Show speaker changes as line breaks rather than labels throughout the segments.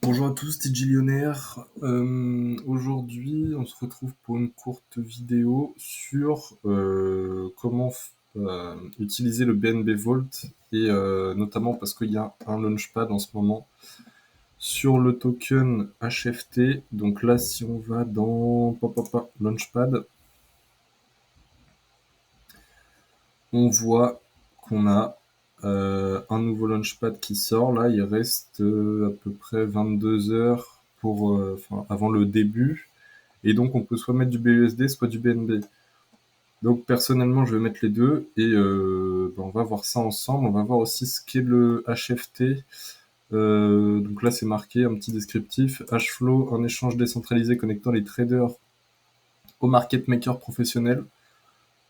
Bonjour à tous, c'est Gillionnaire. Aujourd'hui, on se retrouve pour une courte vidéo sur comment utiliser le BNB Vault et notamment parce qu'il y a un launchpad en ce moment sur le token HFT. Donc là, si on va dans launchpad, on voit qu'on a un nouveau launchpad qui sort. Là, il reste à peu près 22 heures avant le début. Et donc, on peut soit mettre du BUSD, soit du BNB. Donc, personnellement, je vais mettre les deux et on va voir ça ensemble. On va voir aussi ce qu'est le HFT. Donc là, c'est marqué un petit descriptif. Hflow, un échange décentralisé connectant les traders aux market makers professionnels.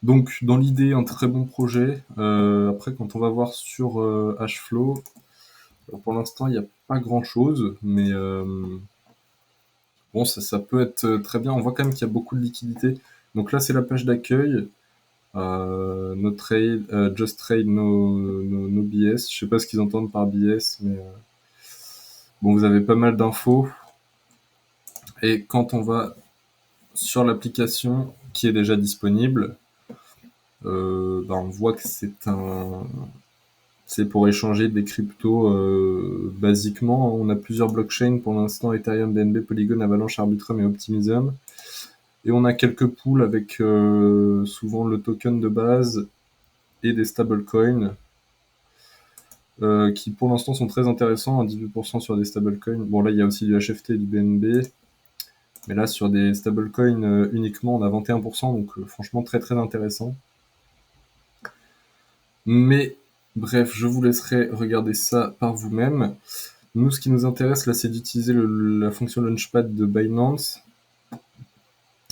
Donc, dans l'idée, un très bon projet. Après, quand on va voir sur Hflow, pour l'instant, il n'y a pas grand-chose, mais bon, ça peut être très bien. On voit quand même qu'il y a beaucoup de liquidités. Donc là, c'est la page d'accueil. No trade, just trade, no BS. Je sais pas ce qu'ils entendent par BS, mais bon, vous avez pas mal d'infos. Et quand on va sur l'application qui est déjà disponible, on voit que c'est pour échanger des cryptos basiquement. On a plusieurs blockchains pour l'instant: Ethereum, BNB, Polygon, Avalanche, Arbitrum et Optimism. Et on a quelques pools avec souvent le token de base et des stablecoins qui pour l'instant sont très intéressants, à 18% sur des stablecoins. Bon, là il y a aussi du HFT et du BNB, mais là sur des stablecoins uniquement on a 21%, donc franchement très très intéressant. Mais bref, je vous laisserai regarder ça par vous-même. Nous, ce qui nous intéresse là, c'est d'utiliser la fonction Launchpad de Binance.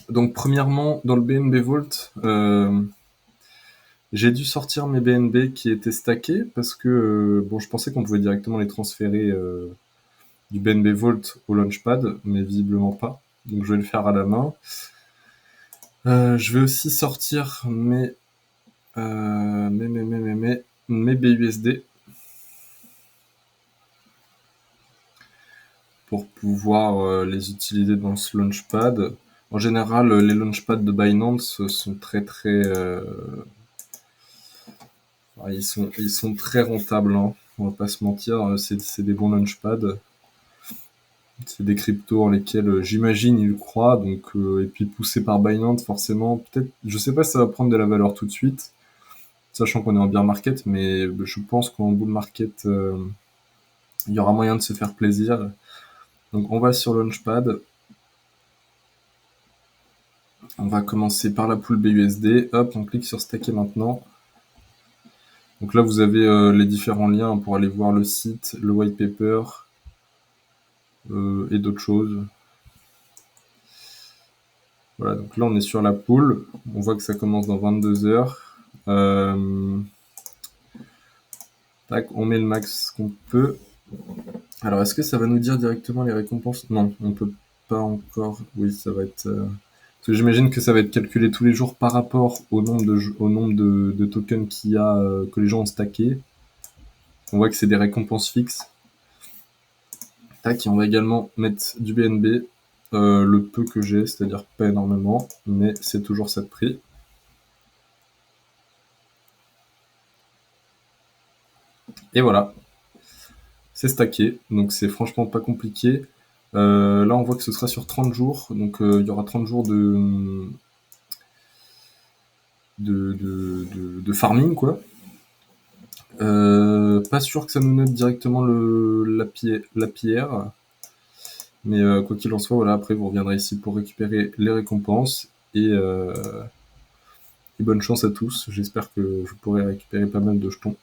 Donc premièrement, dans le BNB Vault, j'ai dû sortir mes BNB qui étaient stackés parce que je pensais qu'on pouvait directement les transférer du BNB Vault au Launchpad, mais visiblement pas. Donc je vais le faire à la main. Je vais aussi sortir mes BUSD pour pouvoir les utiliser dans ce Launchpad. En général, les Launchpads de Binance sont ils sont très rentables, hein. On va pas se mentir, c'est des bons Launchpads. C'est des cryptos en lesquels j'imagine ils croient, donc et puis poussé par Binance forcément. Peut-être, je sais pas si ça va prendre de la valeur tout de suite, sachant qu'on est en bear market, mais je pense qu'en bull market, il y aura moyen de se faire plaisir. Donc on va sur Launchpad. On va commencer par la pool BUSD. Hop, on clique sur stacker maintenant. Donc là, vous avez les différents liens pour aller voir le site, le white paper et d'autres choses. Voilà, donc là, on est sur la pool. On voit que ça commence dans 22 heures. Tac, on met le max qu'on peut. Alors, est-ce que ça va nous dire directement les récompenses? Non, on peut pas encore. Oui, ça va être... Parce que j'imagine que ça va être calculé tous les jours par rapport au nombre de tokens qu'il y a, que les gens ont stacké. On voit que c'est des récompenses fixes. Tac, et on va également mettre du BNB, le peu que j'ai, c'est-à-dire pas énormément, mais c'est toujours ça de prix. Et voilà, c'est stacké, donc c'est franchement pas compliqué. Là, on voit que ce sera sur 30 jours, donc il y aura 30 jours de farming, quoi. Pas sûr que ça nous note directement la pierre, mais quoi qu'il en soit, voilà, après vous reviendrez ici pour récupérer les récompenses, et bonne chance à tous. J'espère que je pourrai récupérer pas mal de jetons,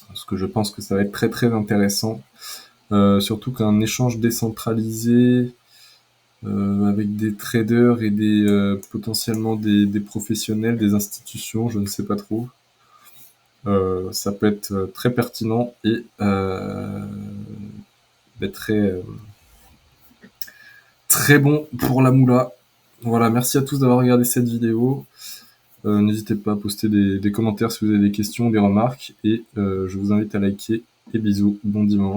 parce que je pense que ça va être très très intéressant. Surtout qu'un échange décentralisé avec des traders et potentiellement des professionnels, des institutions, je ne sais pas trop. Ça peut être très pertinent et très, très bon pour la moula. Voilà, merci à tous d'avoir regardé cette vidéo. N'hésitez pas à poster des commentaires si vous avez des questions, des remarques, et je vous invite à liker, et bisous, bon dimanche.